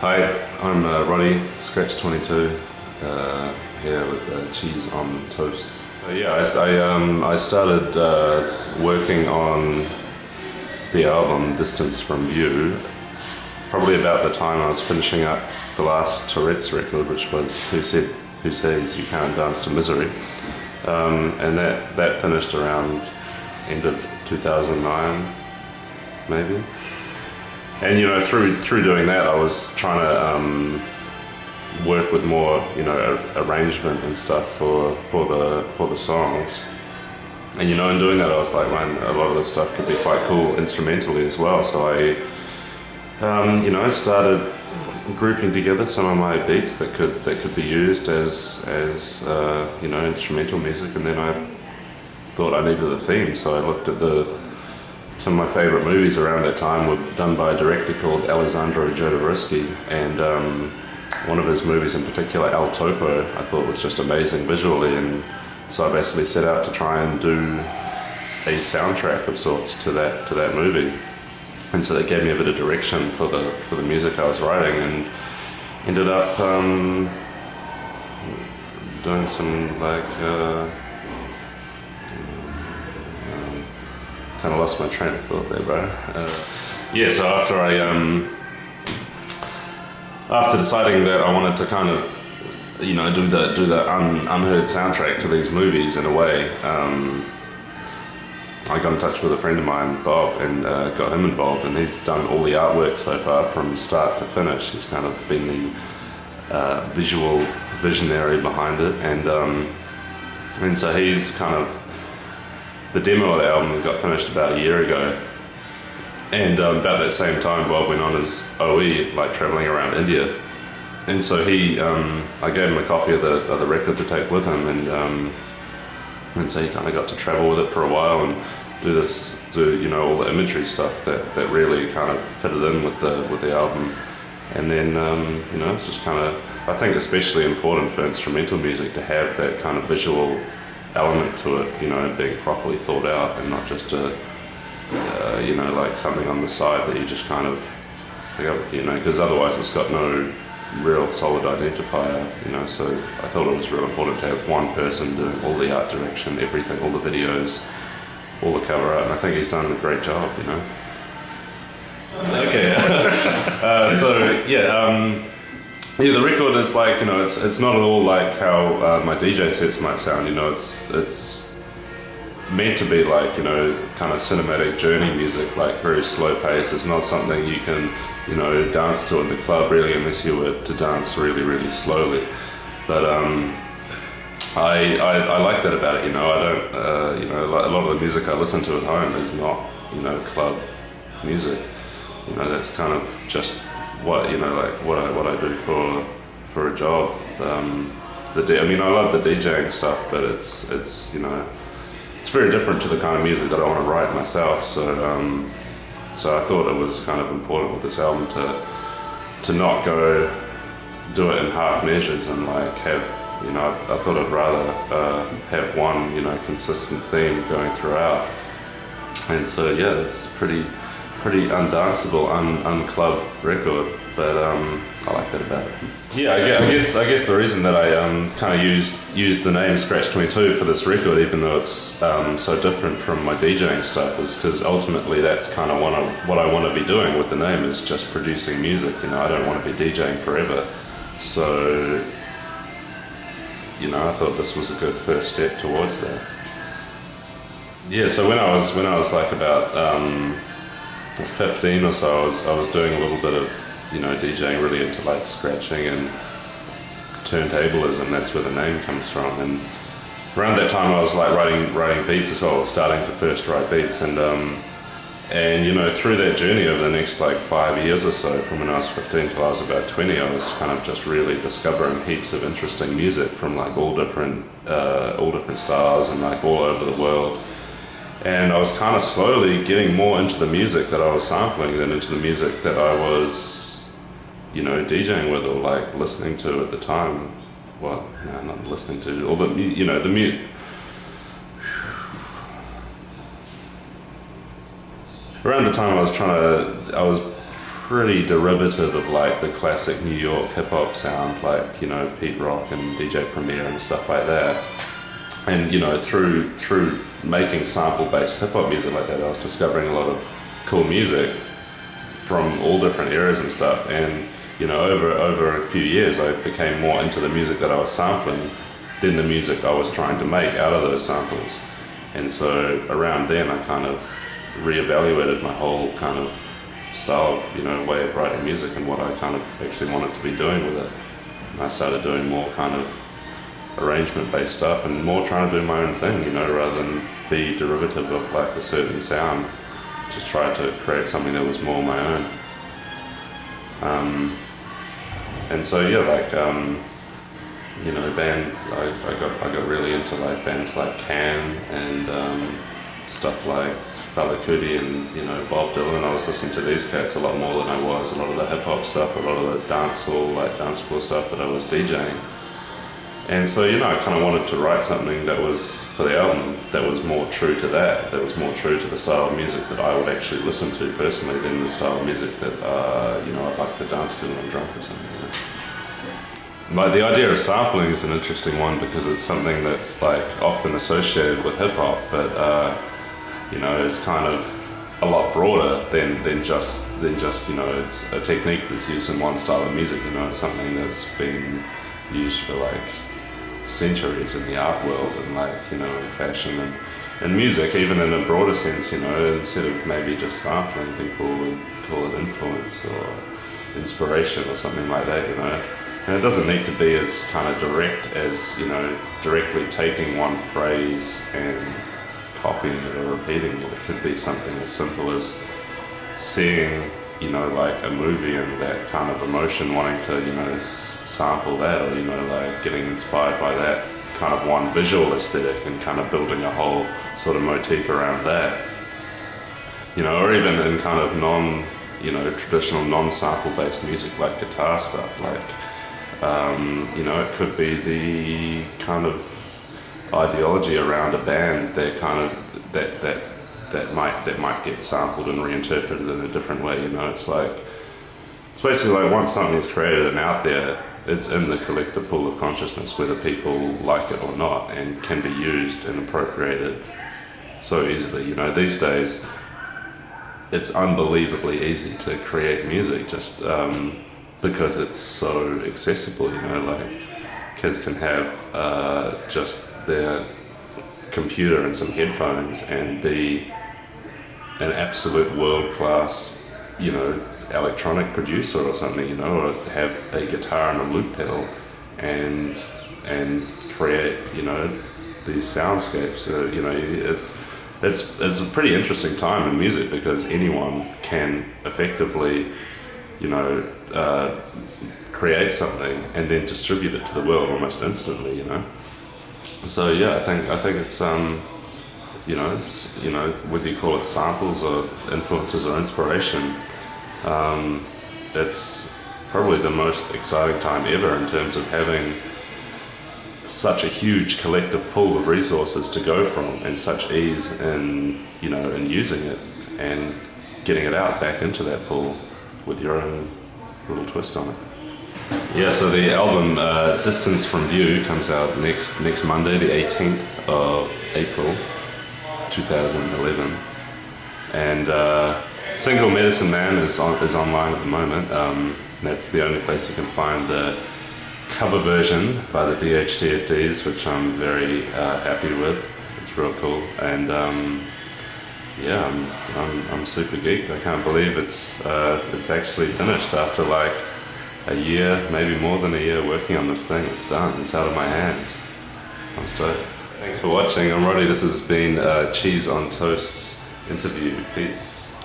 Hi, I'm Rodi, Scratch 22, here with cheese on toast. I started working on the album Distance From You probably about the time I was finishing up the last Tourette's record, which was Who Says You Can't Dance to Misery, and that finished around end of 2009 maybe. And through doing that, I was trying to work with more arrangement and stuff for the songs. And in doing that, I was like, man, a lot of this stuff could be quite cool instrumentally as well. So I started grouping together some of my beats that could be used as instrumental music. And then I thought I needed a theme, so I looked at some of my favorite movies around that time were done by a director called Alessandro Jodorowsky, and one of his movies in particular, El Topo, I thought was just amazing visually, and so I basically set out to try and do a soundtrack of sorts to that movie. And so that gave me a bit of direction for the music I was writing, and ended up doing some kind of lost my train of thought there, bro. So after deciding that I wanted to kind of, do the unheard soundtrack to these movies in a way, I got in touch with a friend of mine, Bob, and got him involved, and he's done all the artwork so far from start to finish. He's kind of been the visual visionary behind it, and so he's kind of the demo of the album got finished about a year ago, and about that same time Bob went on his OE, like traveling around India, and so I gave him a copy of the record to take with him, and so he kind of got to travel with it for a while and do all the imagery stuff that really kind of fitted in with the album, and then it's just kind of, I think, especially important for instrumental music to have that kind of visual element to it, being properly thought out and not just like something on the side that you just kind of pick up, because otherwise it's got no real solid identifier, so I thought it was real important to have one person doing all the art direction, everything, all the videos, all the cover art, and I think he's done a great job, Okay, the record is like, it's not at all like how my DJ sets might sound, it's meant to be like, kind of cinematic journey music, like very slow pace. It's not something you can, dance to in the club really, unless you were to dance really, really slowly. But I like that about it, I don't, like a lot of the music I listen to at home is not, club music. That's kind of just what I do for a job. I love the DJing stuff, but it's very different to the kind of music that I want to write myself. So I thought it was kind of important with this album to not go do it in half measures and like have, I thought I'd rather have one consistent theme going throughout. And so it's pretty undanceable, unclub record, but I like that about it. Yeah, I guess the reason that I kind of used the name Scratch 22 for this record, even though it's so different from my DJing stuff, is because ultimately that's kind of what I want to be doing with the name, is just producing music. I don't want to be DJing forever, so I thought this was a good first step towards that. Yeah, so when I was like about 15 or so, I was doing a little bit of DJing, really into like scratching and turntablism. That's where the name comes from. And around that time I was like writing beats as well. I was starting to first write beats, and through that journey over the next like 5 years or so, from when I was 15 till I was about 20, I was kind of just really discovering heaps of interesting music from like all different styles and like all over the world. And I was kind of slowly getting more into the music that I was sampling than into the music that I was, DJing with or like listening to at the time. Well, no, not listening to, or the mute. Around the time I was pretty derivative of like the classic New York hip hop sound, like, you know, Pete Rock and DJ Premier and stuff like that. And, you know, through making sample-based hip hop music like that, I was discovering a lot of cool music from all different eras and stuff. And, you know, over a few years, I became more into the music that I was sampling than the music I was trying to make out of those samples. And so around then, I kind of reevaluated my whole kind of style, you know, way of writing music and what I kind of actually wanted to be doing with it. And I started doing more kind of arrangement-based stuff and more trying to do my own thing, you know, rather than be derivative of like a certain sound. Just try to create something that was more my own. And so yeah, like you know, bands. I got really into like bands like Can and stuff like Fela Kuti and, you know, Bob Dylan. I was listening to these cats a lot more than I was a lot of the hip hop stuff, a lot of the dance floor stuff that I was DJing. And so, you know, I kind of wanted to write something that was, for the album, that was more true to that was more true to the style of music that I would actually listen to personally than the style of music that, you know, I'd like to dance to when I'm drunk or something. You know? Like, the idea of sampling is an interesting one because it's something that's, like, often associated with hip-hop, but, you know, it's kind of a lot broader than just, you know, it's a technique that's used in one style of music, you know, it's something that's been used for, like, centuries in the art world and, like, you know, in fashion and music, even in a broader sense, you know, instead of maybe just sampling, people would call it influence or inspiration or something like that, you know. And it doesn't need to be as kind of direct as, you know, directly taking one phrase and copying it or repeating it. It could be something as simple as seeing, you know, like a movie and that kind of emotion, wanting to, you know, sample that, or, you know, like getting inspired by that kind of one visual aesthetic and kind of building a whole sort of motif around that. You know, or even in kind of you know, traditional non-sample based music like guitar stuff, like, you know, it could be the kind of ideology around a band that kind of, that might get sampled and reinterpreted in a different way, you know. It's like, it's basically like once something is created and out there, it's in the collective pool of consciousness, whether people like it or not, and can be used and appropriated so easily. You know, these days, it's unbelievably easy to create music just because it's so accessible, you know, like kids can have just their computer and some headphones and be an absolute world-class, you know, electronic producer or something, you know, or have a guitar and a loop pedal and create, you know, these soundscapes. You know, it's a pretty interesting time in music because anyone can effectively, you know, create something and then distribute it to the world almost instantly, you know. So yeah, I think it's you know, whether you call it samples or influences or inspiration, it's probably the most exciting time ever in terms of having such a huge collective pool of resources to go from and such ease in, you know, in using it and getting it out back into that pool with your own little twist on it. Yeah, so the album Distance from View comes out next Monday, the 18th of April 2011, and single Medicine Man is online at the moment. That's the only place you can find the cover version by the DHTFDs, which I'm very happy with. It's real cool, and yeah, I'm super geeked. I can't believe it's actually finished after like a year, maybe more than a year working on this thing. It's done. It's out of my hands. I'm stoked. Thanks for watching. I'm Rodi. This has been Cheese on Toast's interview. Peace.